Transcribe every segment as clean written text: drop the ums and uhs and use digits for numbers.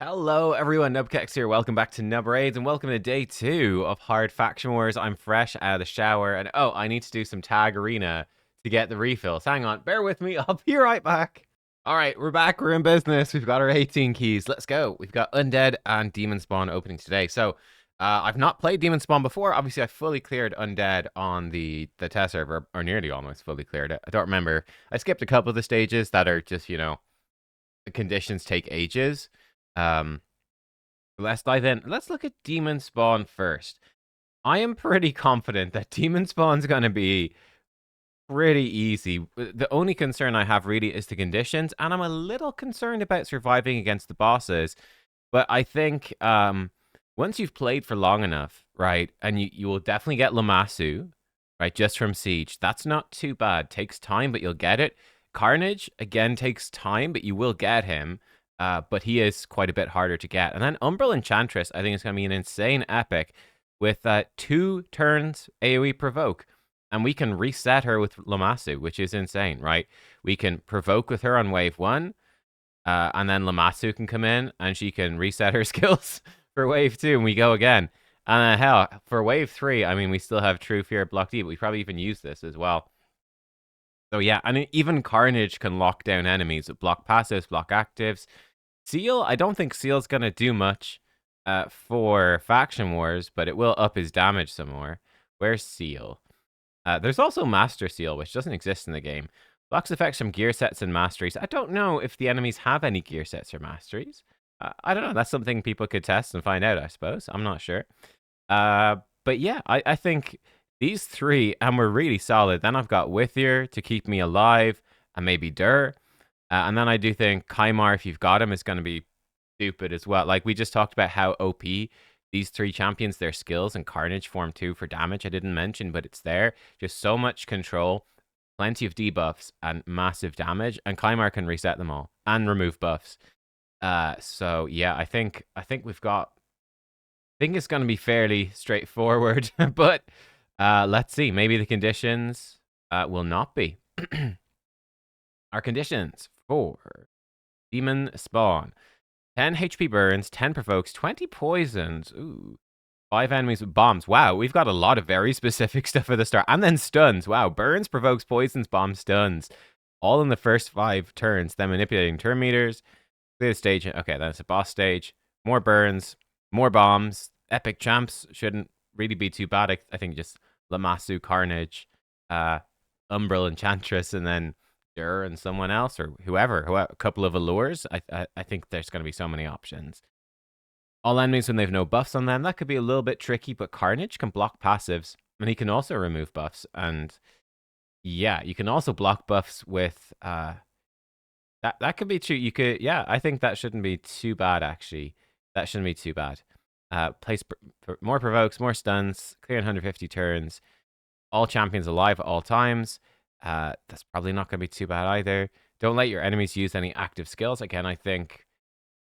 Hello everyone, nubkeks here. Welcome back to Nub Raids and welcome to day 2 of Hard Faction Wars. I'm fresh out of the shower and I need to do some tag arena to get the refills. Hang on, bear with me, I'll be right back. Alright, we're back, we're in business. We've got our 18 keys. Let's go. We've got Undead and Demonspawn opening today. So, I've not played Demonspawn before. Obviously, I fully cleared Undead on the test server, or nearly almost fully cleared it. I don't remember. I skipped a couple of the stages that are just, the conditions take ages. Let's dive in. Let's look at Demonspawn first. I am pretty confident that Demonspawn's going to be pretty easy. The only concern I have really is the conditions, and I'm a little concerned about surviving against the bosses. But I think once you've played for long enough, right, and you will definitely get Lamassu, right, just from Siege. That's not too bad. Takes time, but you'll get it. Carnage, again, takes time, but you will get him. But he is quite a bit harder to get. And then Umbral Enchantress, I think it's going to be an insane epic with 2 turns AoE provoke. And we can reset her with Lamassu, which is insane, right? We can provoke with her on wave 1, and then Lamassu can come in and she can reset her skills for wave 2, and we go again. And hell, for wave 3, I mean, we still have True Fear Block D, but we probably even use this as well. So yeah, and even Carnage can lock down enemies with block passives, block actives. Seal, I don't think Seal's going to do much for Faction Wars, but it will up his damage some more. Where's Seal? There's also Master Seal, which doesn't exist in the game. Blocks effects from gear sets and masteries. I don't know if the enemies have any gear sets or masteries. I don't know. That's something people could test and find out, I suppose. I'm not sure. But yeah, I think these 3, and we're really solid. Then I've got Withier to keep me alive, and maybe Dur. And then I do think Kaimar, if you've got him, is going to be stupid as well. Like, we just talked about how OP these 3 champions, their skills, and Carnage form 2 for damage. I didn't mention, but it's there. Just so much control, plenty of debuffs, and massive damage. And Kaimar can reset them all and remove buffs. So yeah, I think we've got. I think it's going to be fairly straightforward, but let's see. Maybe the conditions will not be. Our conditions for Demonspawn: 10 HP burns, 10 provokes, 20 poisons. Ooh. 5 enemies with bombs. Wow, we've got a lot of very specific stuff at the start. And then stuns. Wow, burns, provokes, poisons, bombs, stuns. All in the first 5 turns. Then manipulating turn meters. Clear the stage. Okay, that's a boss stage. More burns, more bombs. Epic champs shouldn't really be too bad. I think just Lamassu, Carnage, Umbral Enchantress, and then Dur and someone else, or whoever, a couple of allures. I think there's going to be so many options. All enemies when they have no buffs on them, that could be a little bit tricky, but Carnage can block passives, and he can also remove buffs. And yeah, you can also block buffs with that could be true. You could, yeah, I think that shouldn't be too bad, actually. That shouldn't be too bad. Place more provokes, more stuns, clear 150 turns, all champions alive at all times. That's probably not going to be too bad either. Don't let your enemies use any active skills. Again, I think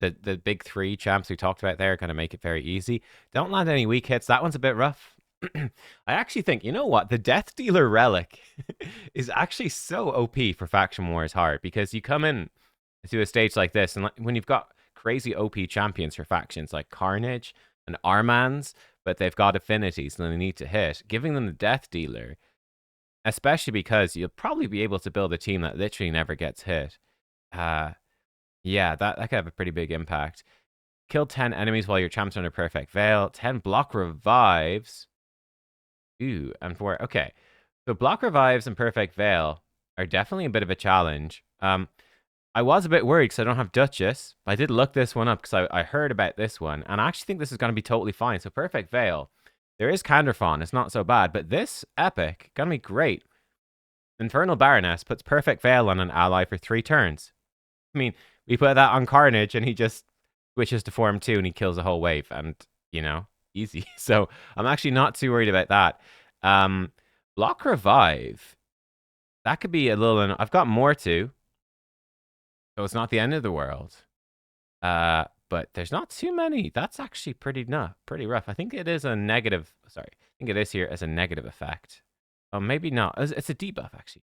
the big 3 champs we talked about there are going to make it very easy. Don't land any weak hits. That one's a bit rough. I actually think, you know what? The Death Dealer Relic is actually so OP for Faction Wars hard, because you come in to a stage like this, and when you've got crazy OP champions for factions like Carnage and Armans, but they've got affinities and they need to hit, giving them the Death Dealer, especially because you'll probably be able to build a team that literally never gets hit. Yeah, that could have a pretty big impact. Kill 10 enemies while your champ's under Perfect Veil. 10 block revives. Ooh, and 4. Okay. So block revives and Perfect Veil are definitely a bit of a challenge. I was a bit worried because I don't have Duchess. But I did look this one up because I heard about this one. And I actually think this is going to be totally fine. So Perfect Veil. There is Canderfon. It's not so bad. But this epic, going to be great. Infernal Baroness puts Perfect Veil on an ally for 3 turns. I mean, we put that on Carnage and he just switches to form 2 and he kills a whole wave. And, easy. So I'm actually not too worried about that. Block Revive. That could be a little... I've got more too. So it's not the end of the world. But there's not too many. That's actually pretty rough. I think it is a negative... Sorry. I think it is here as a negative effect. Oh, maybe not. It's a debuff, actually.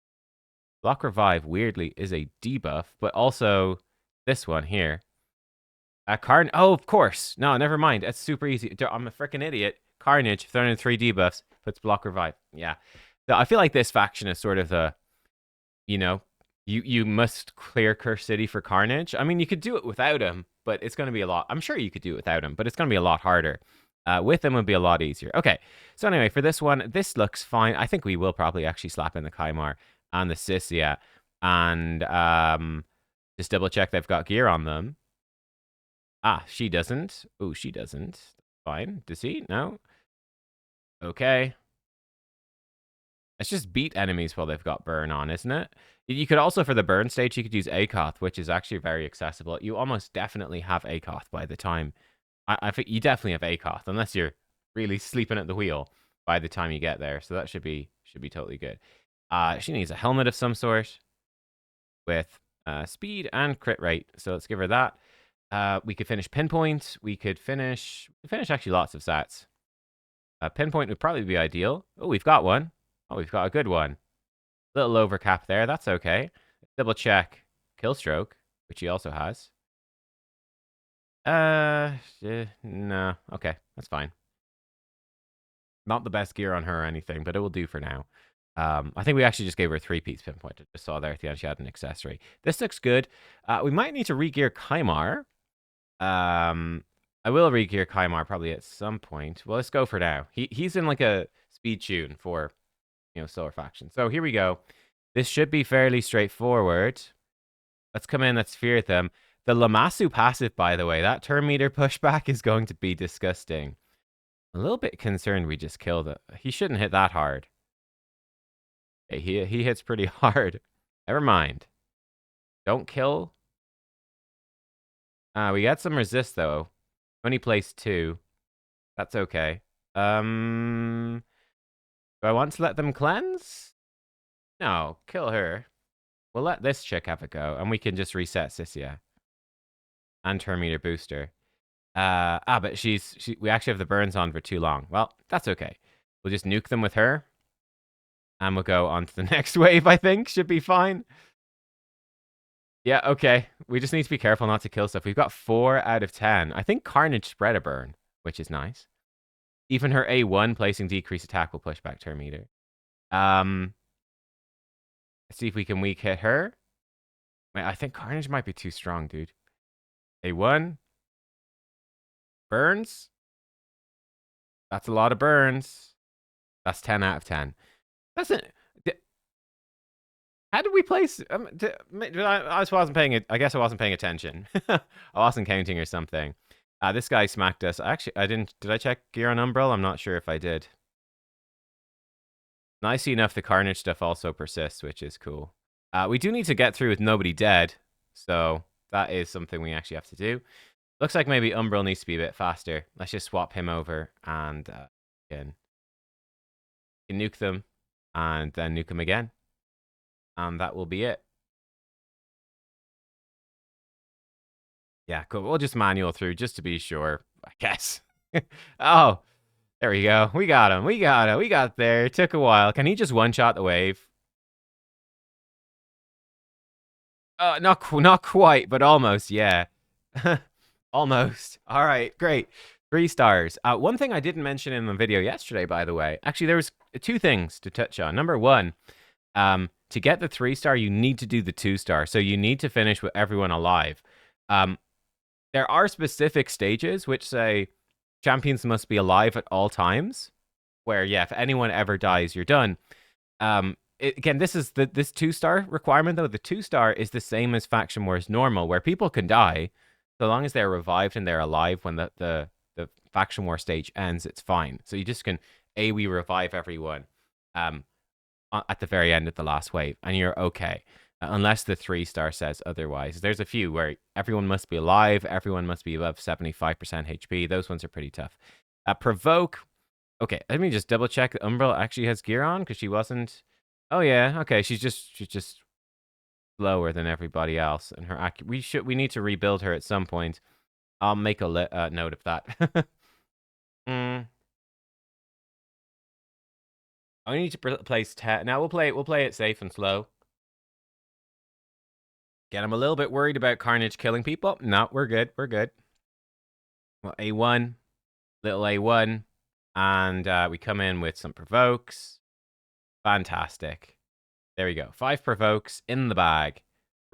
Block Revive, weirdly, is a debuff. But also, this one here Oh, of course. No, never mind. That's super easy. I'm a freaking idiot. Carnage, thrown in 3 debuffs, puts block revive. Yeah. So I feel like this faction is sort of the, you know, you must clear Curse City for Carnage. I mean, you could do it without him, but it's going to be a lot. I'm sure you could do it without him, but it's going to be a lot harder. With him would be a lot easier. Okay. So anyway, for this one, this looks fine. I think we will probably actually slap in the Kymar and the Sisia and just double check they've got gear on them. Ah, she doesn't. Oh, she doesn't. Fine. Does he? No. Okay. Let's just beat enemies while they've got burn on, isn't it? You could also, for the burn stage, you could use Akoth, which is actually very accessible. You almost definitely have Akoth by the time. I think you definitely have Akoth, unless you're really sleeping at the wheel by the time you get there. So that should be totally good. She needs a helmet of some sort with speed and crit rate. So let's give her that. We could finish Pinpoint. We could finish actually lots of stats. Pinpoint would probably be ideal. Oh, we've got one. Oh, we've got a good one. Little overcap there. That's okay. Double check Killstroke, which he also has. No. Okay, that's fine. Not the best gear on her or anything, but it will do for now. I think we actually just gave her a 3-piece Pinpoint. I just saw there at the end she had an accessory. This looks good. We might need to re-gear Kymar. I will re-gear Kymar probably at some point. Well, let's go for now. He's in like a speed tune for, Solar Faction. So here we go. This should be fairly straightforward. Let's come in. Let's fear them. The Lamassu passive, by the way, that turn meter pushback is going to be disgusting. A little bit concerned we just killed it. He shouldn't hit that hard. Okay, he hits pretty hard. Never mind. Don't kill. We got some resist, though. Only placed 2. That's okay. Do I want to let them cleanse? No, kill her. We'll let this chick have a go, and we can just reset Sisia. And turn meter booster. But we actually have the burns on for too long. Well, that's okay. We'll just nuke them with her. And we'll go on to the next wave, I think. Should be fine. Yeah, okay. We just need to be careful not to kill stuff. We've got 4 out of 10. I think Carnage spread a burn, which is nice. Even her A1 placing decreased attack will push back turn meter. Let's see if we can weak hit her. Wait, I think Carnage might be too strong, dude. A1. Burns. That's a lot of burns. That's 10 out of 10. That's it. How did we place? I just wasn't paying it. I guess I wasn't paying attention. I wasn't counting or something. This guy smacked us. Actually, I didn't. Did I check gear on Umbral? I'm not sure if I did. Nicely enough, the Carnage stuff also persists, which is cool. We do need to get through with nobody dead, so that is something we actually have to do. Looks like maybe Umbral needs to be a bit faster. Let's just swap him over and can nuke them and then nuke him again. And that will be it. Yeah, cool. We'll just manual through just to be sure, I guess. Oh, there we go. We got him. We got there. It took a while. Can he just one-shot the wave? Not quite, but almost, yeah. Almost. All right, great. 3 stars. One thing I didn't mention in the video yesterday, by the way. Actually, there was 2 things to touch on. Number 1, to get the 3-star, you need to do the 2-star. So you need to finish with everyone alive. There are specific stages which say champions must be alive at all times. Where, yeah, if anyone ever dies, you're done. Again, this is this 2-star requirement, though. The 2-star is the same as Faction Wars normal, where people can die. So long as they're revived and they're alive when the Faction War stage ends, it's fine. So you just can AoE revive everyone at the very end of the last wave, and you're okay. Unless the 3-star says otherwise. There's a few where everyone must be alive, everyone must be above 75% HP. Those ones are pretty tough. Provoke. Okay, let me just double check that Umbral actually has gear on, because she wasn't. Oh yeah, okay, she's just slower than everybody else, and her we need to rebuild her at some point. I'll make a note of that. I need to place 10. Now we'll play it safe and slow. Again, I'm a little bit worried about Carnage killing people. No, we're good. We're good. Well, A1, little A1, and we come in with some provokes. Fantastic. There we go. 5 provokes in the bag.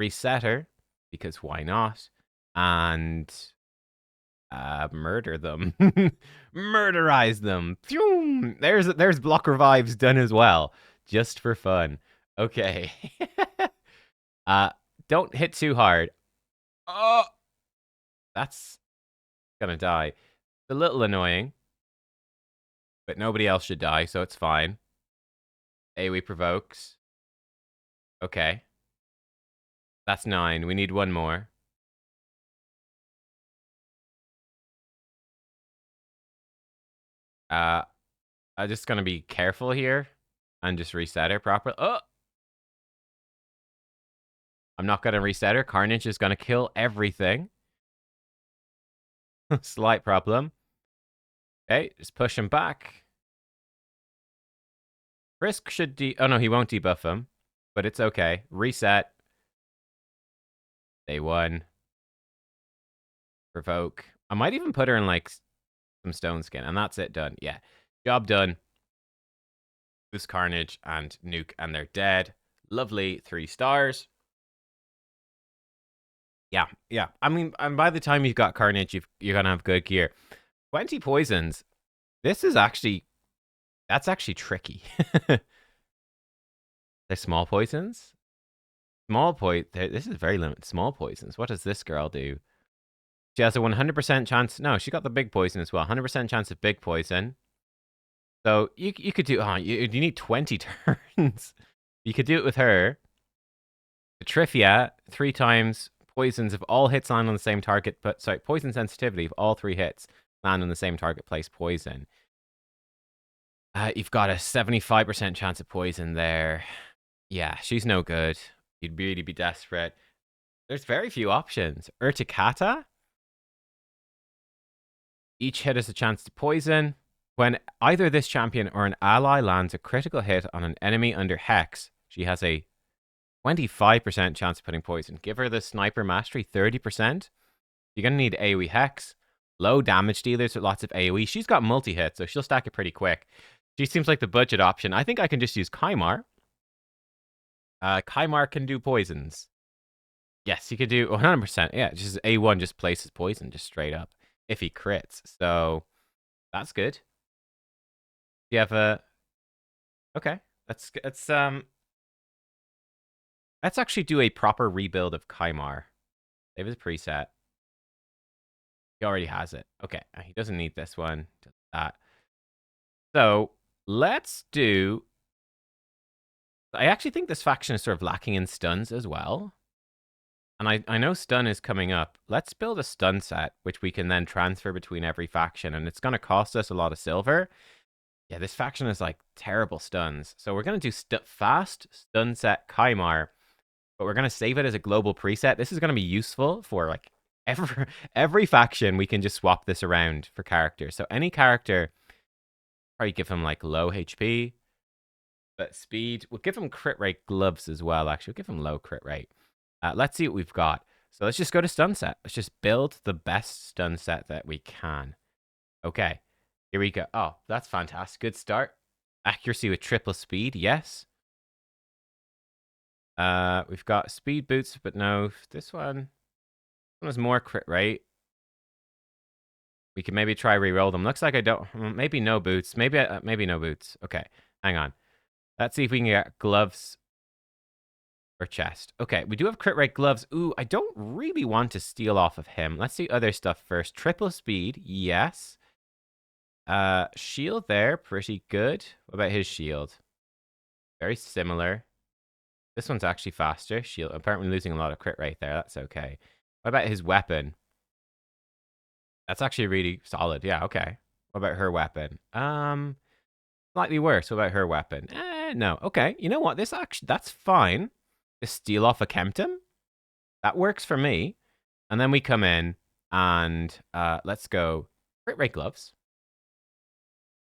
Resetter, because why not? And murder them. Murderize them. Phew! There's block revives done as well, just for fun. Okay. uh, don't hit too hard. Oh, that's gonna die. It's a little annoying, but nobody else should die, so it's fine. AoE provokes. Okay. That's 9. We need one more. I'm just gonna be careful here and just reset her properly. Oh! I'm not gonna reset her. Carnage is gonna kill everything. Slight problem. Okay, just push him back. Risk should oh no, he won't debuff him. But it's okay. Reset. Day 1. Provoke. I might even put her in, like, some stone skin. And that's it, done. Yeah. Job done. Boost Carnage and Nuke, and they're dead. Lovely. 3 stars. Yeah, yeah. I mean, and by the time you've got Carnage, you're going to have good gear. 20 poisons. This is actually... That's actually tricky. They're small poisons? This is very limited. Small poisons. What does this girl do? She has a 100% chance. No, she got the big poison as well. 100% chance of big poison. So you could do... Oh, you need 20 turns. You could do it with her. Trivia, 3 times poisons if all hits land on the same target. But sorry, poison sensitivity if all 3 hits land on the same target, place poison. You've got a 75% chance of poison there. Yeah, she's no good. You'd really be desperate. There's very few options. Urticata? Each hit has a chance to poison. When either this champion or an ally lands a critical hit on an enemy under Hex, she has a 25% chance of putting poison. Give her the Sniper Mastery, 30%. You're going to need AoE Hex. Low damage dealers with lots of AoE. She's got multi-hit, so she'll stack it pretty quick. She seems like the budget option. I think I can just use Kymar. Kymar can do poisons. Yes, he could do 100%. Yeah, just A1 just places poison, just straight up, if he crits. So, that's good. Do you have a... Okay, let's actually do a proper rebuild of Kymar. Save his preset. He already has it. Okay, he doesn't need this one. That. So, let's do... I actually think this faction is sort of lacking in stuns as well. And I know stun is coming up. Let's build a stun set, which we can then transfer between every faction. And it's going to cost us a lot of silver. Yeah, this faction is like terrible stuns. So we're going to do fast stun set Kymar. But we're going to save it as a global preset. This is going to be useful for like every faction. We can just swap this around for characters. So any character, probably give him like low HP. But speed, we'll give him crit rate gloves as well, actually. We'll give him low crit rate. Let's see what we've got. So let's just go to stun set. Let's just build the best stun set that we can. Okay, here we go. Oh, that's fantastic. Good start. Accuracy with triple speed, yes. We've got speed boots, but no. This one has more crit rate. We can maybe try re-roll them. Looks like I don't... Maybe no boots. Maybe no boots. Okay, hang on. Let's see if we can get gloves or chest. Okay, we do have crit rate gloves. Ooh, I don't really want to steal off of him. Let's see other stuff first. Triple speed, yes. Shield there, pretty good. What about his shield? Very similar. This one's actually faster. Shield, apparently losing a lot of crit rate there. That's okay. What about his weapon? That's actually really solid. Yeah, okay. What about her weapon? Slightly worse. What about her weapon? No. Okay. You know what? That's fine. Just steal off a Kempton. That works for me. And then we come in and let's go crit rate gloves.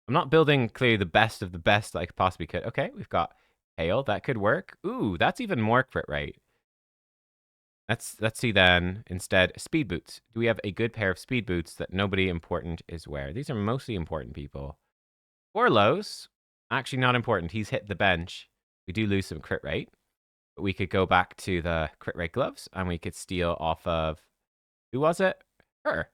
I'm not building clearly the best of the best I possibly could. Okay, we've got hail. That could work. Ooh, that's even more crit rate. Let's see then. Instead, speed boots. Do we have a good pair of speed boots that nobody important is wearing? These are mostly important people. Orlos, actually not important. He's hit the bench. We do lose some crit rate. But we could go back to the crit rate gloves and we could steal off of, who was it? Her.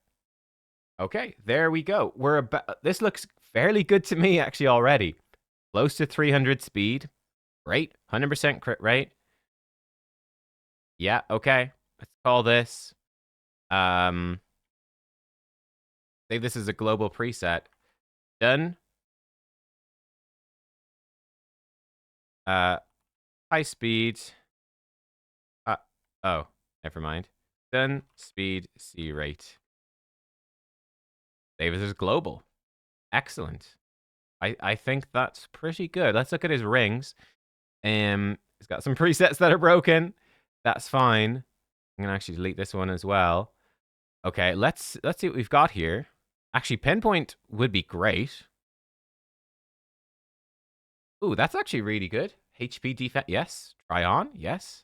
Okay, there we go. We're about, this looks fairly good to me actually already. Close to 300 speed. Great. 100% crit rate. Yeah, okay. Let's call this. Say this is a global preset. Done. High speed. Oh, never mind. Done. Speed C rate. Save this is global. Excellent. I think that's pretty good. Let's look at his rings. He's got some presets that are broken. That's fine. I'm gonna actually delete this one as well. Okay, let's see what we've got here. Actually, pinpoint would be great. Ooh, that's actually really good. HP defense, yes. Try on, yes.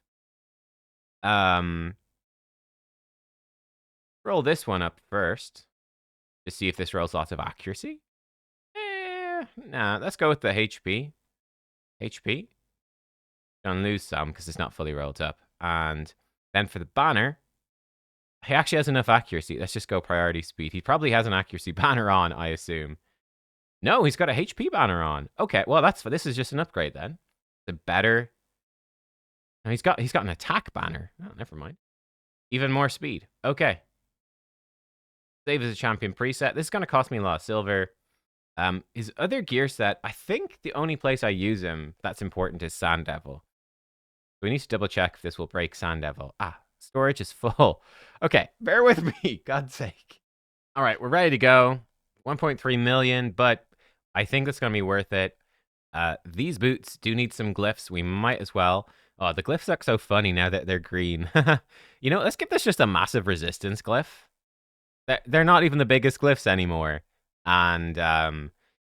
Roll this one up first to see if this rolls lots of accuracy. Nah, let's go with the HP. HP. Gonna lose some because it's not fully rolled up. And then for the banner, he actually has enough accuracy. Let's just go priority speed. He probably has an accuracy banner on, I assume. No, he's got a HP banner on. Okay, well this is just an upgrade then. The better. No, he's got an attack banner. Oh, never mind. Even more speed. Okay. Save as a champion preset. This is gonna cost me a lot of silver. His other gear set, I think the only place I use him that's important is Sand Devil. We need to double check if this will break Sand Devil. Ah, storage is full. Okay, bear with me, God's sake. All right, we're ready to go. 1.3 million, but I think that's going to be worth it. These boots do need some glyphs. We might as well. Oh, the glyphs look so funny now that they're green. You know, let's give this just a massive resistance glyph. They're not even the biggest glyphs anymore. And,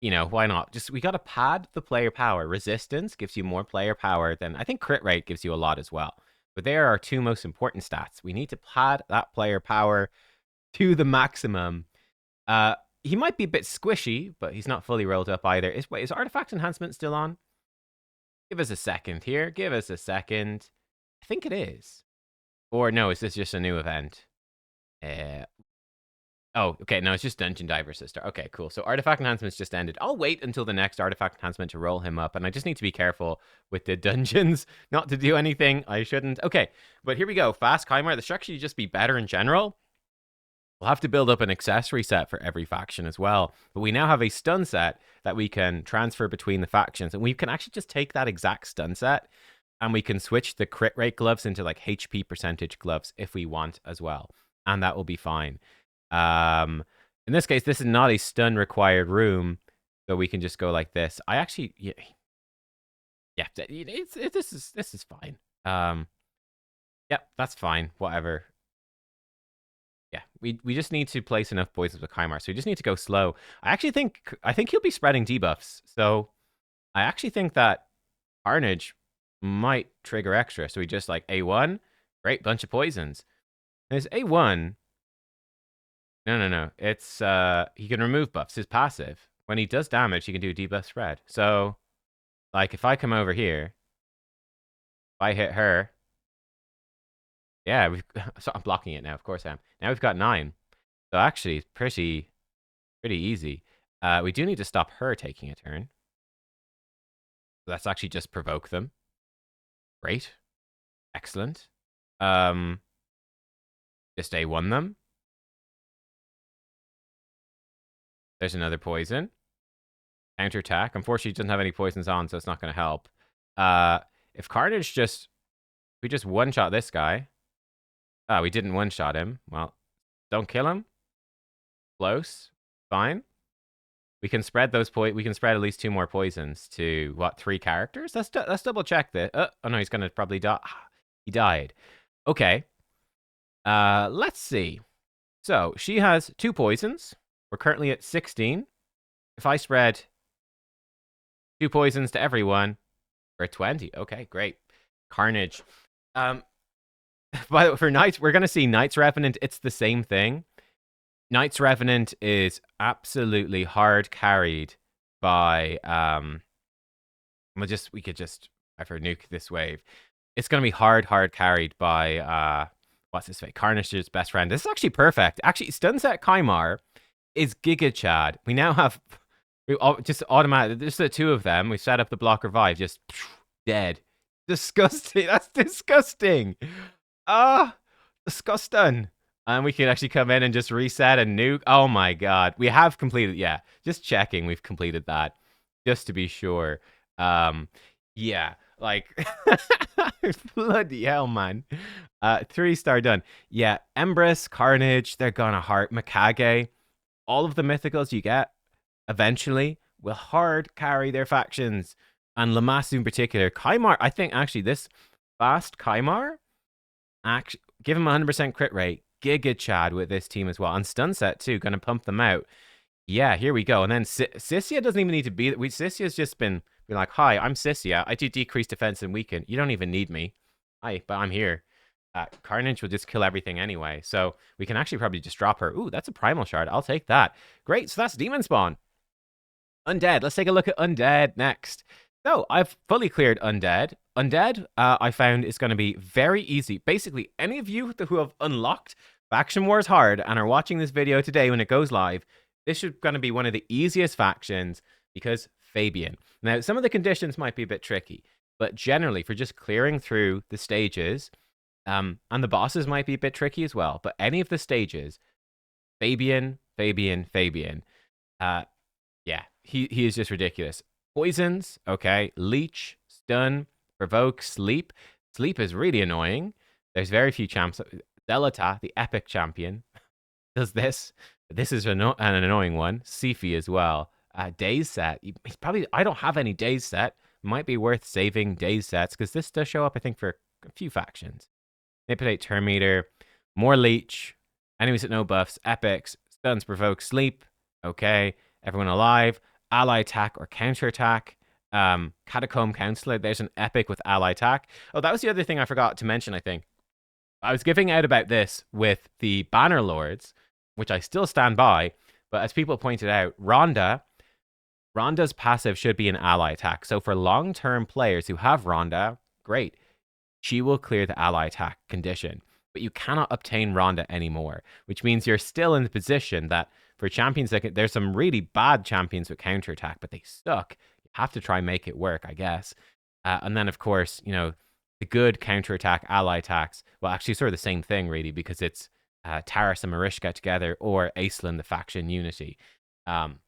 you know, why not? Just, we got to pad the player power. Resistance gives you more player power than, I think crit rate gives you a lot as well. But they are our two most important stats. We need to pad that player power to the maximum. He might be a bit squishy, but he's not fully rolled up either. Is artifact enhancement still on? Give us a second here. Give us a second. I think it is. Or no, is this just a new event? Oh, okay. No, it's just Dungeon Diver Sister. Okay, cool. So artifact enhancement's just ended. I'll wait until the next artifact enhancement to roll him up, and I just need to be careful with the dungeons, not to do anything I shouldn't. Okay, but here we go. Fast Chimera. The structure should just be better in general. We'll have to build up an accessory set for every faction as well. But we now have a stun set that we can transfer between the factions, and we can actually just take that exact stun set, and we can switch the crit rate gloves into like HP percentage gloves if we want as well, and that will be fine. In this case, this is not a stun required room, so we can just go like this. I actually, yeah, this is fine. Yep, that's fine. Whatever. Yeah, we just need to place enough poisons with Chimera, so we just need to go slow. I think he'll be spreading debuffs, so I actually think that Carnage might trigger extra. So we just like A1, great bunch of poisons. And his A1. No. It's he can remove buffs. His passive, when he does damage, he can do debuff spread. So, like, if I come over here, if I hit her, yeah, so I'm blocking it now. Of course I am. Now we've got 9. So actually, it's pretty easy. We do need to stop her taking a turn. So let's actually just provoke them. Great, excellent. Just A1 them. There's another poison. Counterattack. Unfortunately, he doesn't have any poisons on, so it's not going to help. If Carnage we just one-shot this guy. Oh, we didn't one-shot him. Well, don't kill him. Close. Fine. We can spread we can spread at least 2 more poisons to, what, 3 characters? Let's double check this. Oh no, he's going to probably die. He died. Okay. Let's see. So, she has 2 poisons. We're currently at 16. If I spread 2 poisons to everyone, we're at 20. Okay, great. Carnage. By the way, for Knights, we're going to see Knights Revenant. It's the same thing. Knights Revenant is absolutely hard carried by we could just ever nuke this wave. It's gonna be hard carried by what's his face? Carnage's best friend. This is actually perfect. Actually, Stunset Kaimar is Giga Chad. We now have just automatic. There's the two of them. We set up the block revive. Just dead. Disgusting. That's disgusting. Disgusting. And we can actually come in and just reset and nuke. Oh my god. We have completed, yeah. Just checking we've completed that. Just to be sure. Yeah. Like bloody hell, man. 3-star done. Yeah, Empress, Carnage, they're gonna heart Mikage. All of the mythicals you get eventually will hard carry their factions. And Lamasu in particular. Kaimar, I think actually this fast Kaimar, actually give him 100% crit rate. Giga Chad with this team as well. And Stunset too, gonna pump them out. Yeah, here we go. And then Sissia doesn't even need to be. Sissia's just been like, hi, I'm Sissia. I do decrease defense and weaken. You don't even need me. Hi, but I'm here. Carnage will just kill everything anyway. So we can actually probably just drop her. Ooh, that's a primal shard. I'll take that. Great. So that's Demonspawn. Undead. Let's take a look at Undead next. So I've fully cleared Undead. Undead, I found is going to be very easy. Basically, any of you who have unlocked Faction Wars Hard and are watching this video today when it goes live, this is going to be one of the easiest factions because Fabian. Now, some of the conditions might be a bit tricky, but generally for just clearing through the stages, and the bosses might be a bit tricky as well, but any of the stages, Fabian. Yeah, he is just ridiculous. Poisons, okay. Leech, stun, provoke, sleep. Sleep is really annoying. There's very few champs. Delata, the epic champion, does this. This is an annoying one. Sifi as well. Days set. He's probably. I don't have any days set. Might be worth saving days sets because this does show up, I think, for a few factions. Manipulate Turn Meter. More Leech. Enemies at no buffs. Epics. Stuns, provoke, sleep. Okay. Everyone alive. Ally attack or counter attack. Catacomb Counselor. There's an epic with ally attack. Oh, that was the other thing I forgot to mention, I think. I was giving out about this with the Banner Lords, which I still stand by, but as people pointed out, Rhonda's passive should be an ally attack. So for long-term players who have Rhonda, great. She will clear the ally attack condition, but you cannot obtain Rhonda anymore, which means you're still in the position that for champions, there's some really bad champions with counterattack, but they suck. You have to try and make it work, I guess. And then, of course, you know, the good counterattack ally attacks, well, actually sort of the same thing, really, because it's Taras and Marishka together or Aislinn, the faction unity. And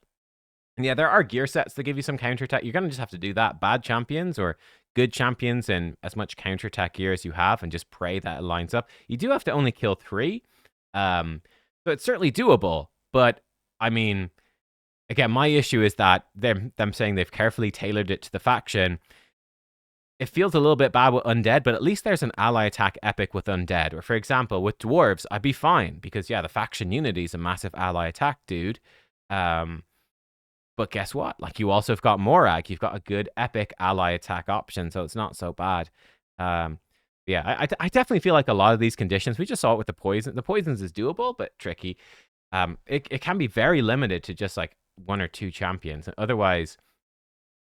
yeah, there are gear sets that give you some counterattack. You're going to just have to do that. Bad champions or good champions and as much counterattack gear as you have and just pray that it lines up. You do have to only kill 3. So it's certainly doable. But, I mean, again, my issue is that them saying they've carefully tailored it to the faction. It feels a little bit bad with Undead, but at least there's an ally attack epic with Undead. Or, for example, with Dwarves, I'd be fine. Because, yeah, the faction unity is a massive ally attack, dude. But guess what? Like, you also have got Morag. You've got a good epic ally attack option, so it's not so bad. Yeah, I definitely feel like a lot of these conditions, we just saw it with the poison. The poisons is doable, but tricky. It can be very limited to just, like, 1 or 2 champions. Otherwise,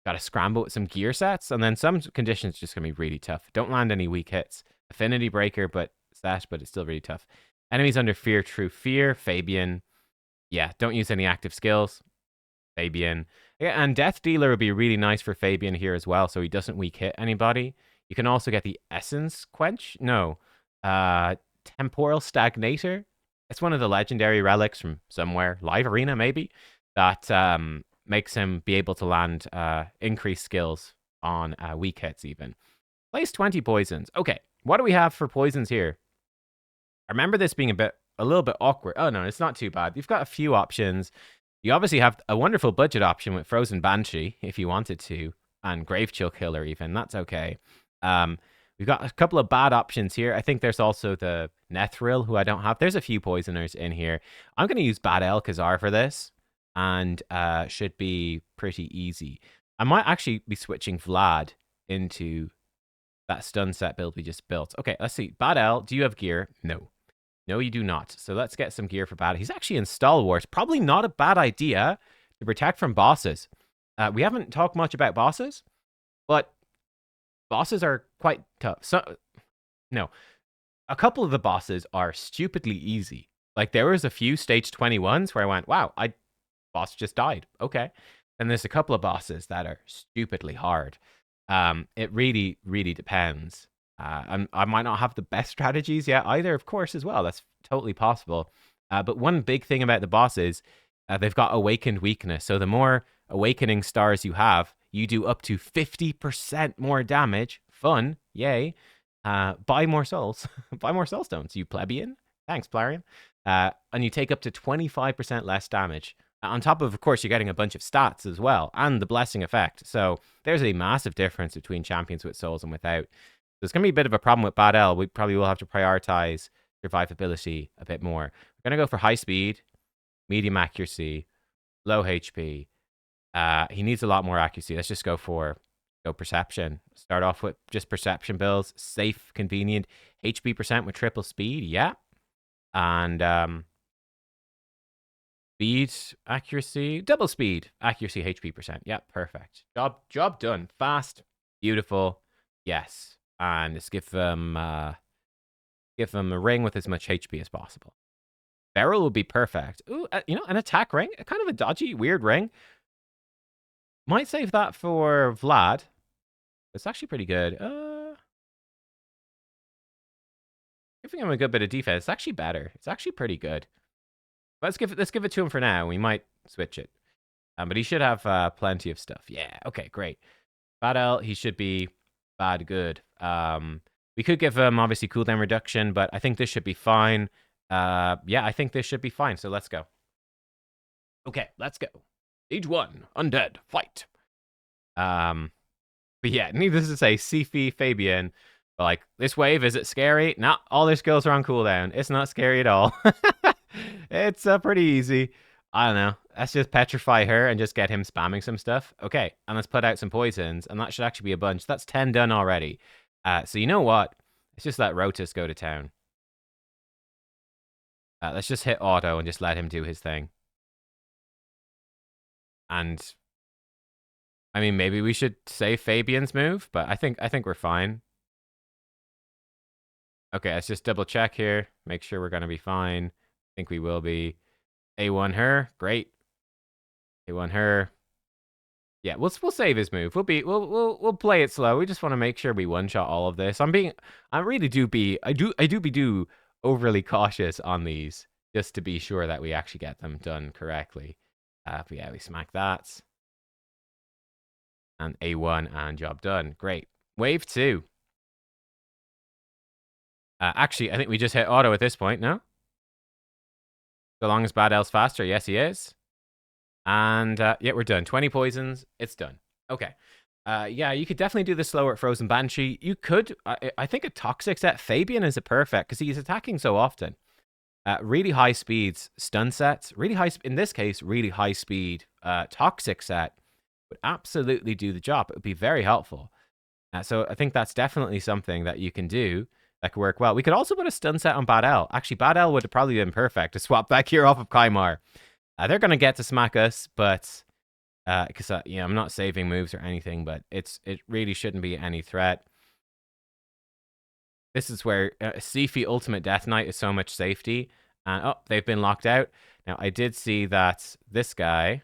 got to scramble with some gear sets, and then some conditions just going to be really tough. Don't land any weak hits. Affinity Breaker, but it's still really tough. Enemies under fear, True Fear, Fabian. Yeah, don't use any active skills. Fabian. Yeah, and Death Dealer would be really nice for Fabian here as well, so he doesn't weak hit anybody. You can also get the Essence Quench. No. Temporal Stagnator. It's one of the legendary relics from somewhere. Live Arena, maybe. That makes him be able to land increased skills on weak hits even. Place 20 poisons. Okay, what do we have for poisons here? I remember this being a little bit awkward. Oh no, it's not too bad. You've got a few options. You obviously have a wonderful budget option with Frozen Banshee, if you wanted to, and Grave Chill Killer even. That's okay. We've got a couple of bad options here. I think there's also the Nethril, who I don't have. There's a few poisoners in here. I'm going to use Bad Alcazar for this, and should be pretty easy. I might actually be switching Vlad into that stun set build we just built. Okay, let's see. Bad L, do you have gear? No. No, you do not. So let's get some gear for Bad. He's actually in Stalwart. Probably not a bad idea to protect from bosses. We haven't talked much about bosses, but bosses are quite tough. So, no. A couple of the bosses are stupidly easy. Like, there was a few stage 21s where I went, wow, boss just died. Okay. And there's a couple of bosses that are stupidly hard. It really, really depends. I might not have the best strategies yet either, of course, as well. That's totally possible. But one big thing about the bosses, they've got awakened weakness. So the more awakening stars you have, you do up to 50% more damage. Fun. Yay. Buy more souls. Buy more soul stones, you plebeian. Thanks, Plarian. And you take up to 25% less damage. On top of course, you're getting a bunch of stats as well, and the blessing effect. So there's a massive difference between champions with souls and without. There's going to be a bit of a problem with Bad L. We probably will have to prioritize survivability a bit more. We're going to go for high speed, medium accuracy, low HP. He needs a lot more accuracy. Let's just go perception. Start off with just perception builds. Safe, convenient. HP percent with triple speed. Yeah. And speed, accuracy, double speed, accuracy, HP percent. Yeah, perfect. Job done. Fast, beautiful. Yes. And let's give them a ring with as much HP as possible. Barrel would be perfect. Ooh, an attack ring. Kind of a dodgy, weird ring. Might save that for Vlad. It's actually pretty good. Giving him a good bit of defense. It's actually better. It's actually pretty good. Let's give it to him for now. We might switch it. But he should have plenty of stuff. Yeah, okay, great. Bad L, he should be bad good. We could give him, obviously, cooldown reduction, but I think this should be fine. Yeah, I think this should be fine, so let's go. Okay, let's go. Stage 1, Undead, fight. But yeah, needless to say, Sifi, Fabian, like, this wave, is it scary? Nah, all their skills are on cooldown. It's not scary at all. It's pretty easy. I don't know. Let's just petrify her and just get him spamming some stuff. Okay, and let's put out some poisons, and that should actually be a bunch. That's 10 done already. So you know what? Let's just let Rotus go to town. Let's just hit auto and just let him do his thing. And I mean, maybe we should save Fabian's move, but I think we're fine. Okay, let's just double check here. Make sure we're gonna be fine. I think we will be. A1 her, great. A1 her. Yeah, we'll save his move. We'll play it slow. We just want to make sure we one shot all of this. I really do be overly cautious on these just to be sure that we actually get them done correctly. But yeah, we smack that. And A1 and job done. Great. Wave 2. Actually, I think we just hit auto at this point, no? So long as Bad L's faster. Yes, he is. And yeah, we're done. 20 poisons. It's done. Okay. Yeah, you could definitely do the slower at Frozen Banshee. You could. I think a Toxic set Fabian is a perfect because he's attacking so often. Really high speeds, stun sets. Really high, in this case, really high speed Toxic set would absolutely do the job. It would be very helpful. So I think that's definitely something that you can do that could work well. We could also put a stun set on Bad L. Actually, Bad L would have probably been perfect to swap back here off of Kaimar. They're going to get to smack us, but because I'm not saving moves or anything, but it really shouldn't be any threat. This is where Sifi Ultimate Death Knight is so much safety. Oh, they've been locked out. Now, I did see that this guy...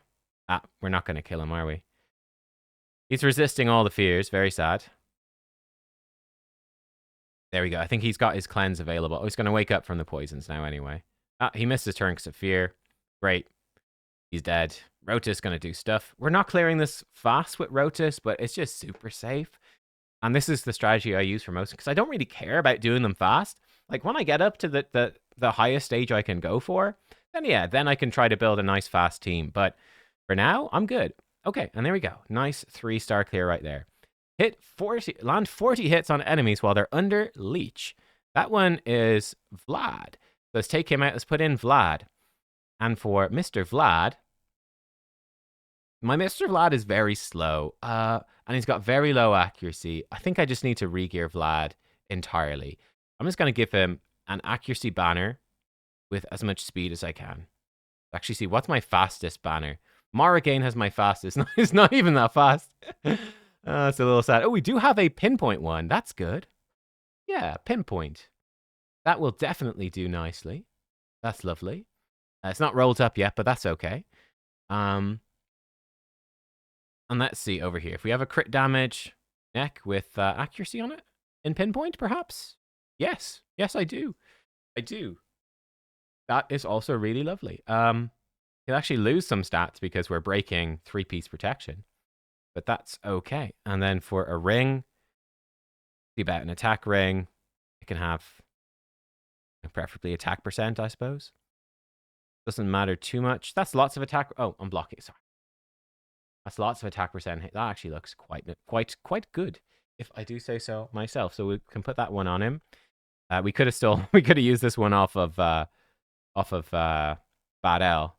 we're not going to kill him, are we? He's resisting all the fears. Very sad. There we go. I think he's got his cleanse available. Oh, he's going to wake up from the poisons now anyway. He missed his turn because of fear. Great. He's dead. Rotus going to do stuff. We're not clearing this fast with Rotus, but it's just super safe. And this is the strategy I use for most, because I don't really care about doing them fast. Like, when I get up to the highest stage I can go for, then yeah, then I can try to build a nice fast team. But for now, I'm good. Okay, and there we go. Nice 3-star clear right there. Land 40 hits on enemies while they're under leech. That one is Vlad. Let's take him out. Let's put in Vlad. And for Mr. Vlad, My Mr. Vlad is very slow, and he's got very low accuracy. I think I just need to regear Vlad entirely. I'm just going to give him an accuracy banner with as much speed as I can. Actually, see, what's my fastest banner? Morrigan has my fastest. It's not even that fast. It's a little sad. Oh, we do have a pinpoint one. That's good. Yeah, pinpoint. That will definitely do nicely. That's lovely. It's not rolled up yet, but that's okay. And let's see over here. If we have a crit damage neck with accuracy on it in pinpoint, perhaps? Yes. Yes, I do. I do. That is also really lovely. He'll actually lose some stats because we're breaking 3-piece protection. But that's okay. And then for a ring, see about an attack ring. It can have preferably attack percent, I suppose. Doesn't matter too much. That's lots of attack. Oh, I'm blocking. Sorry. That's lots of attack percent. That actually looks quite good, if I do say so myself. So we can put that one on him. We could have used this one off of Bad L.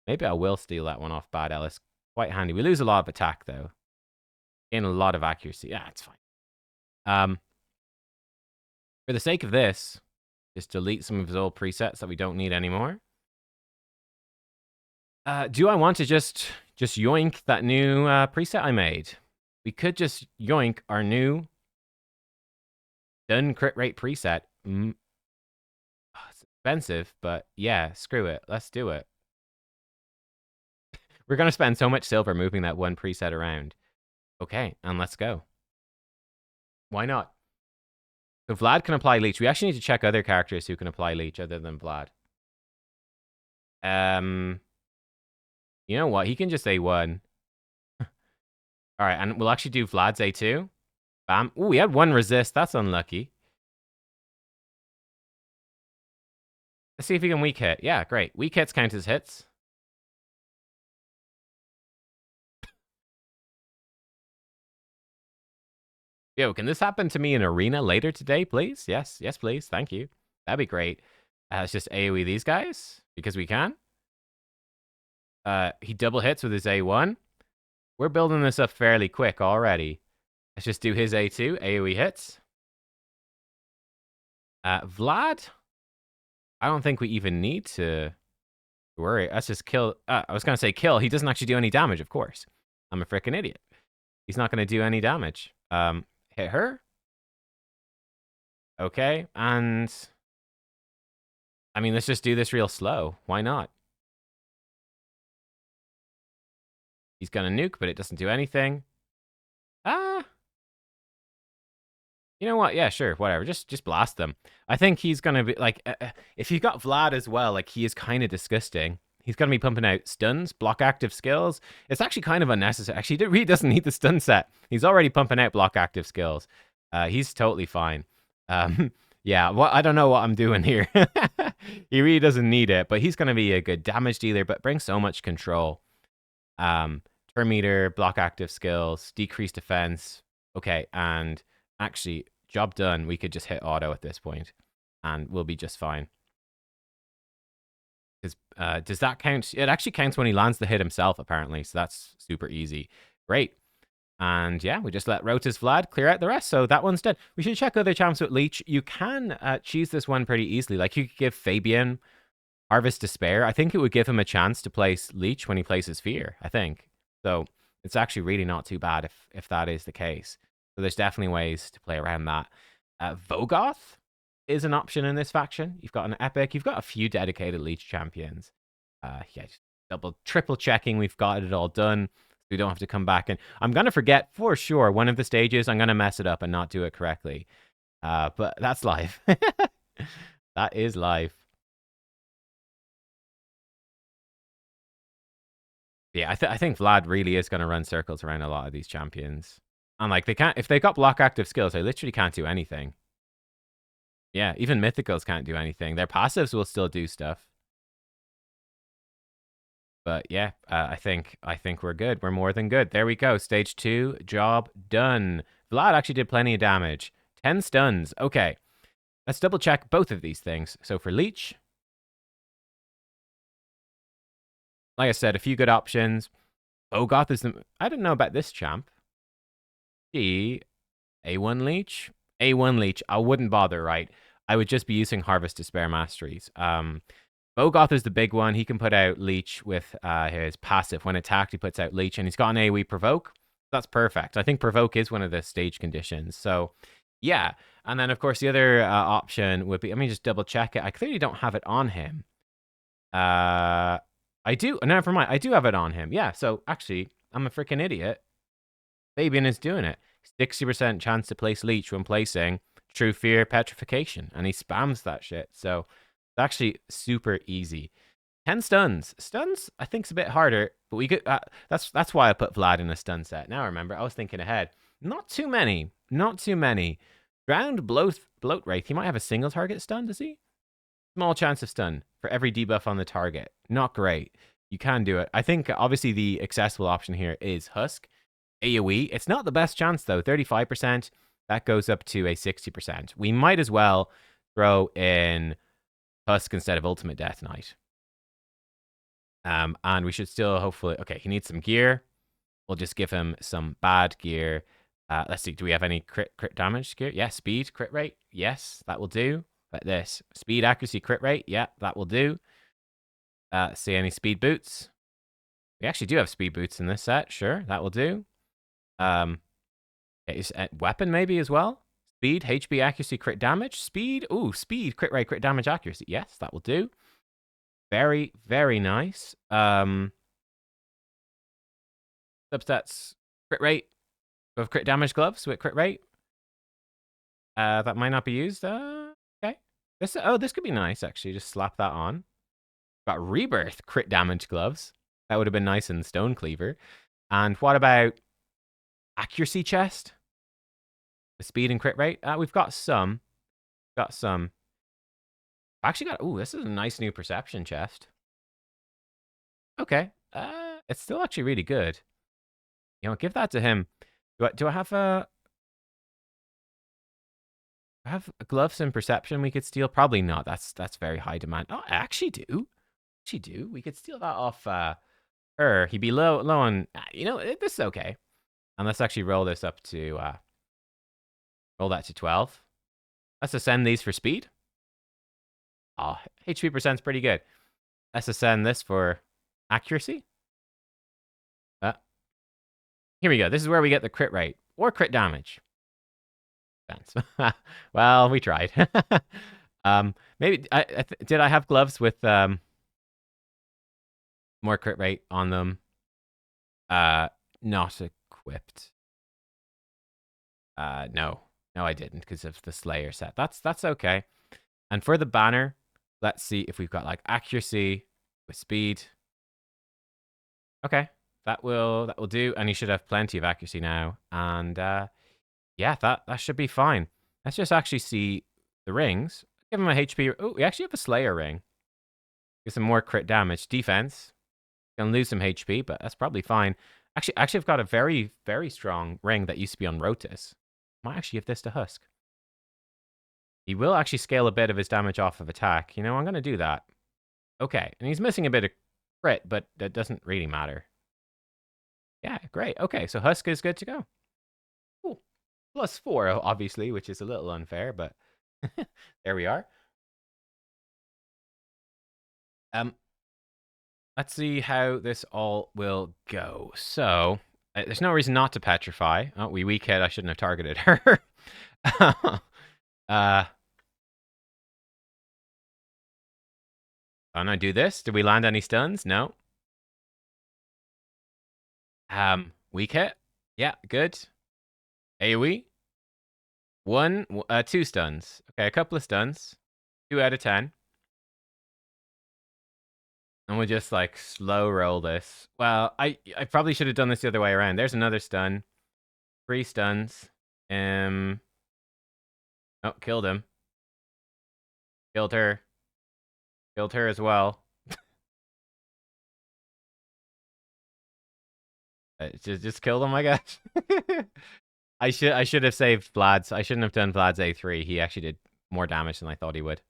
Maybe I will steal that one off Bad L. It's quite handy. We lose a lot of attack though. Gain a lot of accuracy. Yeah, it's fine. For the sake of this, just delete some of his old presets that we don't need anymore. Do I want to just yoink that new preset I made? We could just yoink our new done crit rate preset. It's expensive, but yeah, screw it. Let's do it. We're going to spend so much silver moving that one preset around. Okay, and let's go. Why not? So Vlad can apply Leech. We actually need to check other characters who can apply Leech other than Vlad. You know what? He can just A1. All right, and we'll actually do Vlad's A2. Bam. Ooh, we had one resist. That's unlucky. Let's see if we can weak hit. Yeah, great. Weak hits count as hits. Yo, can this happen to me in Arena later today, please? Yes, yes, please. Thank you. That'd be great. Let's just AoE these guys, because we can. He double hits with his A1. We're building this up fairly quick already. Let's just do his A2, AoE hits. Vlad, I don't think we even need to worry. Let's just kill. I was going to say kill. He doesn't actually do any damage, of course. I'm a freaking idiot. He's not going to do any damage. Hit her. Okay, and I mean, let's just do this real slow. Why not? He's going to nuke, but it doesn't do anything. You know what? Yeah, sure, whatever. Just blast them. I think he's going to be, like, if you've got Vlad as well, like, he is kind of disgusting. He's going to be pumping out stuns, block active skills. It's actually kind of unnecessary. Actually, he really doesn't need the stun set. He's already pumping out block active skills. He's totally fine. Yeah, well, I don't know what I'm doing here. He really doesn't need it, but he's going to be a good damage dealer, but brings so much control. Turn meter, block active skills, decreased defense. Okay, and actually, job done. We could just hit auto at this point, and we'll be just fine. Does that count? It actually counts when he lands the hit himself, apparently, so that's super easy. Great. And yeah, we just let Rota's Vlad clear out the rest, so that one's dead. We should check other champs with Leech. You can choose this one pretty easily. Like, you could give Fabian Harvest Despair. I think it would give him a chance to place Leech when he places Fear, I think. So it's actually really not too bad if that is the case. So there's definitely ways to play around that. Vogoth is an option in this faction. You've got an Epic. You've got a few dedicated Leech champions. Yeah, just triple checking. We've got it all done. We don't have to come back. And I'm going to forget for sure one of the stages. I'm going to mess it up and not do it correctly. But that's life. That is life. Yeah, I think Vlad really is going to run circles around a lot of these champions. And like, if they got block active skills, they literally can't do anything. Yeah, even mythicals can't do anything. Their passives will still do stuff. But yeah, I think we're good. We're more than good. There we go. Stage 2, job done. Vlad actually did plenty of damage. 10 stuns. Okay. Let's double check both of these things. So for Leech, like I said, a few good options. Bogoth is the... I don't know about this champ. G, A1 Leech? A1 Leech. I wouldn't bother, right? I would just be using Harvest Despair Masteries. Bogoth is the big one. He can put out Leech with his passive. When attacked, he puts out Leech, and he's got an AoE Provoke. That's perfect. I think Provoke is one of the stage conditions. So, yeah. And then, of course, the other option would be... Let me just double check it. I clearly don't have it on him. I do. Never mind. I do have it on him. Yeah, so actually, I'm a freaking idiot. Fabian is doing it. 60% chance to place Leech when placing True Fear Petrification. And he spams that shit. So it's actually super easy. 10 stuns. Stuns, I think, is a bit harder. But we could. That's why I put Vlad in a stun set. Now I remember. I was thinking ahead. Not too many. Not too many. Drowned Bloat Wraith. He might have a single target stun, does he? Small chance of stun for every debuff on the target. Not great. You can do it. I think, obviously, the accessible option here is Husk. AoE. It's not the best chance, though. 35%. That goes up to a 60%. We might as well throw in Husk instead of Ultimate Death Knight. And we should still hopefully... Okay, he needs some gear. We'll just give him some bad gear. Let's see. Do we have any crit damage gear? Yeah, speed, crit rate. Yes, that will do. Like this. Speed, accuracy, crit rate. Yeah, that will do. See any speed boots? We actually do have speed boots in this set. Sure, that will do. Weapon maybe as well. Speed, HP, accuracy, crit damage. Speed. Ooh, speed, crit rate, crit damage, accuracy. Yes, that will do. Very, very nice. Substats, crit rate. We have crit damage gloves with crit rate. That might not be used. Okay. This could be nice, actually. Just slap that on. Got Rebirth crit damage gloves. That would have been nice in Stone Cleaver. And what about accuracy chest? The speed and crit rate? We've got some. Got some. Actually got... Ooh, this is a nice new perception chest. Okay. It's still actually really good. You know, give that to him. Do I have a... I have gloves and perception we could steal? Probably not. That's very high demand. Oh, I actually do. We could steal that off her. He'd be low on... You know, this is okay. And let's actually roll this up to... roll that to 12. Let's ascend these for speed. Oh, HP percent's pretty good. Let's ascend this for accuracy. Here we go. This is where we get the crit rate. Or crit damage. Well, we tried. Maybe... did I have gloves with... more crit rate on them? Not equipped. No, I didn't because of the Slayer set. That's okay. And for the banner, let's see if we've got like accuracy with speed. Okay, that will do. And you should have plenty of accuracy now. And yeah, that should be fine. Let's just actually see the rings. Give him a HP. Oh, we actually have a Slayer ring. Get some more crit damage. Defense. Gonna lose some HP, but that's probably fine. Actually, I've got a very, very strong ring that used to be on Rotis. Might actually give this to Husk. He will actually scale a bit of his damage off of attack. You know, I'm gonna do that. Okay, and he's missing a bit of crit, but that doesn't really matter. Yeah, great. Okay, so Husk is good to go. Cool. +4, obviously, which is a little unfair, but there we are. Let's see how this all will go. So, there's no reason not to petrify. Oh, we weak hit. I shouldn't have targeted her. Don't I do this? Did we land any stuns? No. Weak hit. Yeah, good. AoE. 2 stuns. Okay, a couple of stuns. 2 out of 10. And we'll just, like, slow roll this. Well, I probably should have done this the other way around. There's another stun. 3 stuns. Oh, killed him. Killed her. Killed her as well. Just killed him, I guess. I should have saved Vlad's. I shouldn't have done Vlad's A3. He actually did more damage than I thought he would.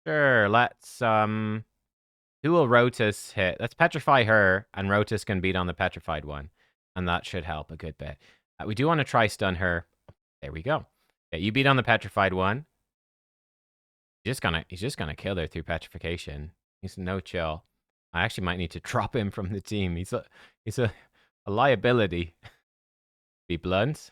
Sure. Let's Who will Rotus hit? Let's petrify her, and Rotus can beat on the petrified one. And that should help a good bit. We do want to try stun her. There we go. Yeah, you beat on the petrified one. He's just gonna kill her through petrification. He's no chill. I actually might need to drop him from the team. He's a liability. Be blunt.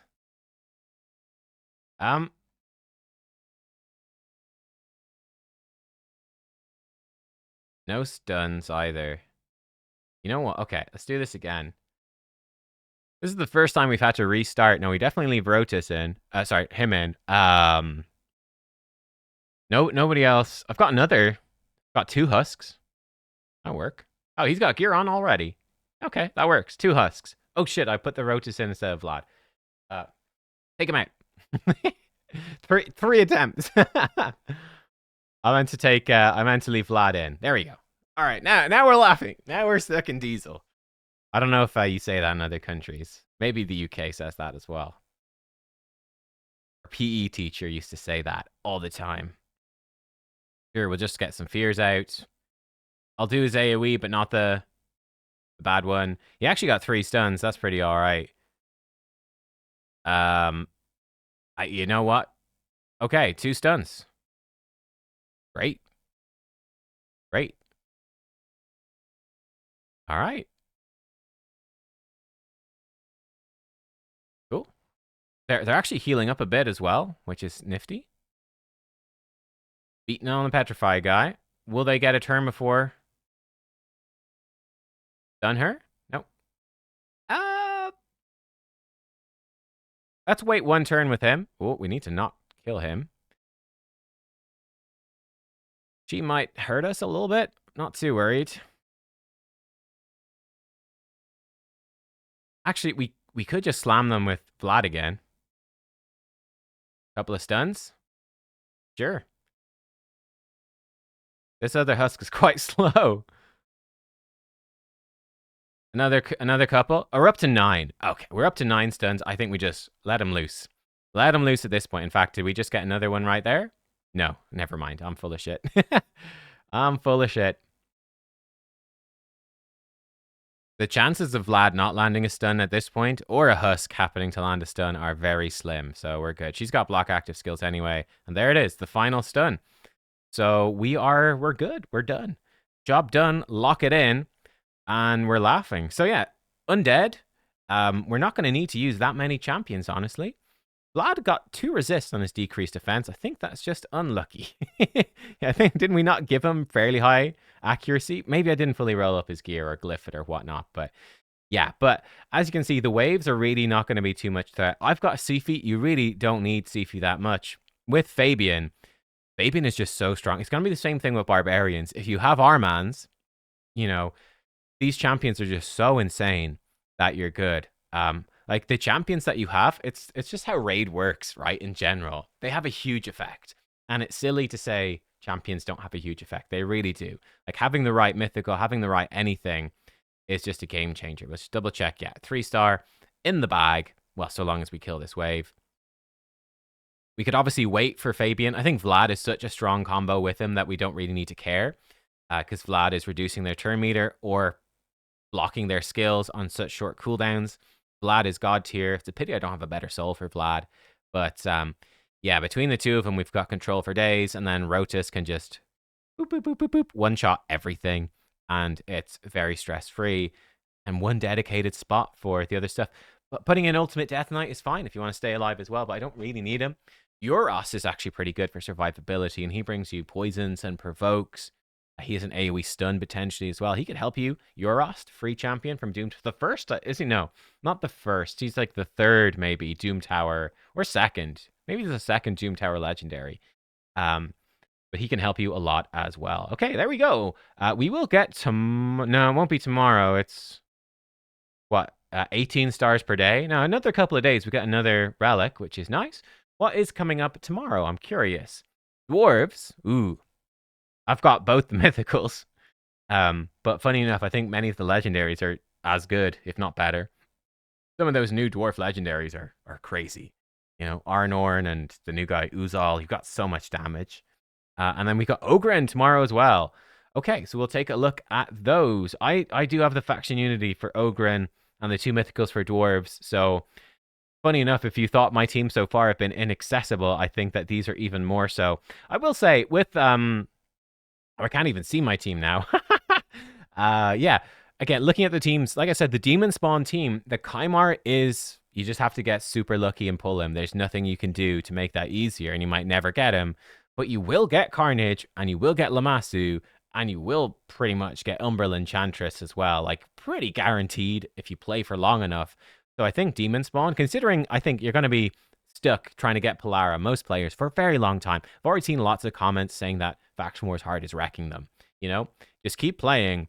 No stuns either. You know what? Okay, let's do this again. This is the first time we've had to restart. No, we definitely leave Rotus in. Sorry, him in. No, nobody else. I've got another. Got 2 husks. That'll work. Oh, he's got gear on already. Okay, that works. 2 husks. Oh shit, I put the Rotus in instead of Vlad. Take him out. three attempts. I meant to leave Vlad in. There we go. All right, now we're laughing. Now we're stuck in Diesel. I don't know if you say that in other countries. Maybe the UK says that as well. Our PE teacher used to say that all the time. Sure, we'll just get some fears out. I'll do his AoE, but not the bad one. He actually got 3 stuns. That's pretty all right. You know what? Okay, 2 stuns. Great. Great. All right. Cool. They're actually healing up a bit as well, which is nifty. Beating on the petrified guy. Will they get a turn before? Done her? Nope. Let's wait 1 turn with him. Oh, we need to not kill him. She might hurt us a little bit. Not too worried. Actually, we could just slam them with Vlad again. Couple of stuns. Sure. This other husk is quite slow. Another couple. Oh, we're up to 9. Okay, we're up to 9 stuns. I think we just let him loose. Let him loose at this point. In fact, did we just get another one right there? No, never mind. I'm full of shit. I'm full of shit. The chances of Vlad not landing a stun at this point, or a husk happening to land a stun, are very slim. So we're good. She's got block active skills anyway. And there it is, the final stun. So we're good. We're done. Job done. Lock it in. And we're laughing. So yeah, Undead. We're not going to need to use that many champions, honestly. Vlad got 2 resists on his decreased defense. I think that's just unlucky. I think, didn't we not give him fairly high accuracy? Maybe I didn't fully roll up his gear or glyph it or whatnot, but yeah. But as you can see, the waves are really not going to be too much threat. I've got Sifi. You really don't need Sifi that much. With Fabian is just so strong. It's going to be the same thing with Barbarians. If you have Armans, you know, these champions are just so insane that you're good. Like the champions that you have, it's just how raid works, right? In general, they have a huge effect, and it's silly to say champions don't have a huge effect. They really do. Like having the right mythical, having the right anything is just a game changer. Let's double check. Yeah, 3-star in the bag. Well, so long as we kill this wave. We could obviously wait for Fabian. I think Vlad is such a strong combo with him that we don't really need to care, because Vlad is reducing their turn meter or blocking their skills on such short cooldowns. Vlad is god tier. It's a pity I don't have a better soul for Vlad. But yeah, between the 2 of them, we've got control for days. And then Rotus can just boop, boop, boop, boop, boop, one-shot everything. And it's very stress-free. And 1 dedicated spot for the other stuff. But putting in Ultimate Death Knight is fine if you want to stay alive as well. But I don't really need him. Euros is actually pretty good for survivability. And he brings you poisons and provokes. He has an AoE stun potentially as well. He could help you. Euros, free champion from Doom. The first, is he? No, not the first. He's like the 3rd, maybe, Doom Tower. Or 2nd. Maybe the 2nd Doom Tower legendary. But he can help you a lot as well. Okay, there we go. We will get no, it won't be tomorrow. It's, what, 18 stars per day? Now, another couple of days, we get another relic, which is nice. What is coming up tomorrow? I'm curious. Dwarves. Ooh. I've got both the mythicals, but funny enough, I think many of the legendaries are as good, if not better. Some of those new dwarf legendaries are crazy. You know, Arnorn and the new guy, Uzal, you've got so much damage. And then we got Ogren tomorrow as well. Okay, so we'll take a look at those. I do have the faction unity for Ogren and the 2 mythicals for dwarves. So funny enough, if you thought my team so far have been inaccessible, I think that these are even more so. I will say with I can't even see my team now. Yeah. Again, looking at the teams, like I said, the Demonspawn team, the Kymar is, you just have to get super lucky and pull him. There's nothing you can do to make that easier, and you might never get him. But you will get Carnage, and you will get Lamassu, and you will pretty much get Umbral Enchantress as well. Like, pretty guaranteed if you play for long enough. So I think Demonspawn, considering I think you're going to be stuck trying to get Polara, most players, for a very long time. I've already seen lots of comments saying that Faction Wars Hard is wrecking them. You know, just keep playing.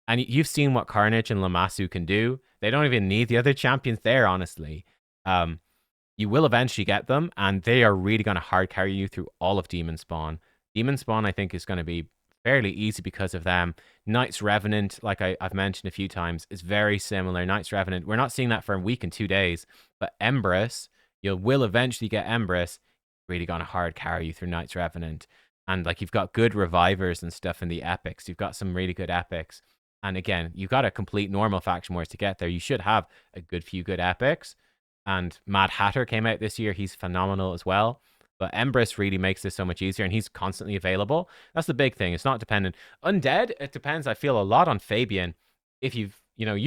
And you've seen what Carnage and Lamassu can do. They don't even need the other champions there, honestly. You will eventually get them, and they are really going to hard carry you through all of Demonspawn. Demonspawn, I think, is going to be fairly easy because of them. Knights Revenant, like I've mentioned a few times, is very similar. Knights Revenant, we're not seeing that for a week and 2 days, but Empress, you will eventually get Empress, really going to hard carry you through Knights Revenant. And like you've got good revivers and stuff in the epics. You've got some really good epics. And again, you've got to complete normal faction wars to get there. You should have a good few good epics. And Mad Hatter came out this year. He's phenomenal as well. But Empress really makes this so much easier, and he's constantly available. That's the big thing. It's not dependent. Undead, it depends, I feel, a lot on Fabian. If you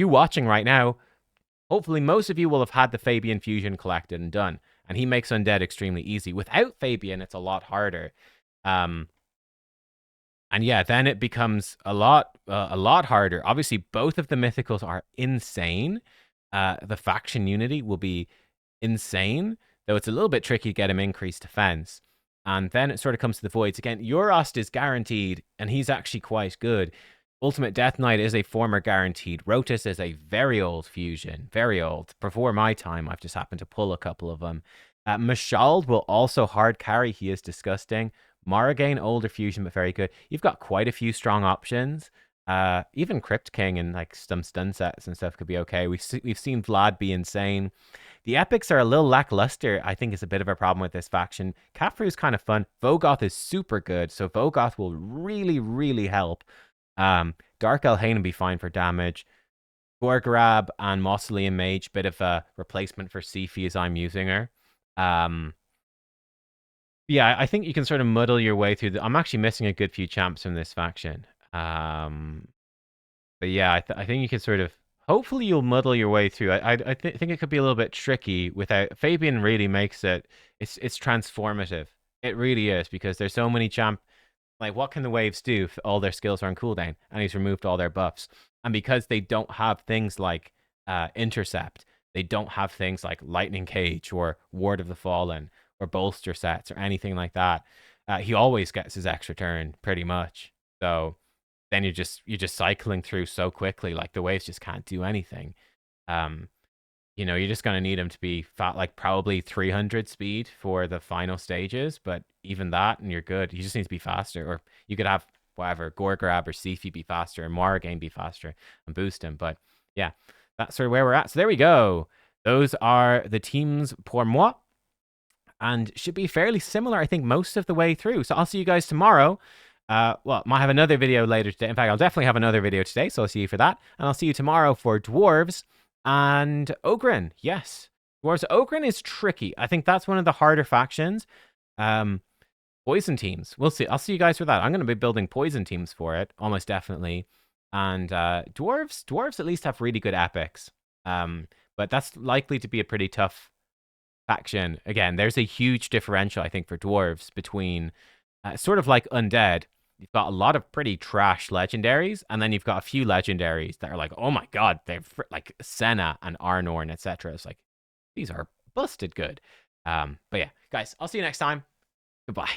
watching right now, hopefully most of you will have had the Fabian fusion collected and done. And he makes Undead extremely easy. Without Fabian, it's a lot harder. And yeah, then it becomes a lot harder. Obviously, both of the mythicals are insane. The faction unity will be insane, though it's a little bit tricky to get him increased defense. And then it sort of comes to the voids. Again, Eurost is guaranteed, and he's actually quite good. Ultimate Death Knight is a former guaranteed. Rotus is a very old fusion. Very old. Before my time, I've just happened to pull a couple of them. Mashald will also hard carry. He is disgusting. Morrigan, older fusion, but very good. You've got quite a few strong options. Even Crypt King and like some stun sets and stuff could be okay. We've seen Vlad be insane. The epics are a little lackluster, I think, is a bit of a problem with this faction. Kafru is kind of fun. Vogoth is super good, so Vogoth will really, really help. Dark Elhain will be fine for damage. Gorgrab and Mausoleum Mage, bit of a replacement for Sifi as I'm using her. Yeah, I think you can sort of muddle your way through. I'm actually missing a good few champs from this faction. But yeah, I think you can sort of. Hopefully, you'll muddle your way through. I think it could be a little bit tricky without. Fabian really makes it. It's transformative. It really is, because there's so many champ. Like, what can the waves do if all their skills are on cooldown? And he's removed all their buffs. And because they don't have things like intercept, they don't have things like lightning cage or ward of the fallen or bolster sets or anything like that. He always gets his extra turn pretty much. So then you're just cycling through so quickly. Like, the waves just can't do anything. You're just gonna need him to be fat, like probably 300 speed for the final stages. But even that, and you're good. You just need to be faster, or you could have whatever Gorgrab or Sifi be faster, and Morrigan be faster and boost him. But yeah, that's sort of where we're at. So there we go. Those are the teams pour moi. And should be fairly similar, I think, most of the way through. So I'll see you guys tomorrow. Might have another video later today. In fact, I'll definitely have another video today, so I'll see you for that. And I'll see you tomorrow for Dwarves and Ogren. Yes. Dwarves. Ogren is tricky. I think that's one of the harder factions. Poison teams. We'll see. I'll see you guys for that. I'm going to be building poison teams for it, almost definitely. And Dwarves at least have really good epics. But that's likely to be a pretty tough faction. Again, there's a huge differential, I think, for dwarves between sort of like Undead. You've got a lot of pretty trash legendaries, and then you've got a few legendaries that are like, oh my god, they're like Senna and Arnorn, etc. It's like, these are busted good. But yeah, guys, I'll see you next time. Goodbye.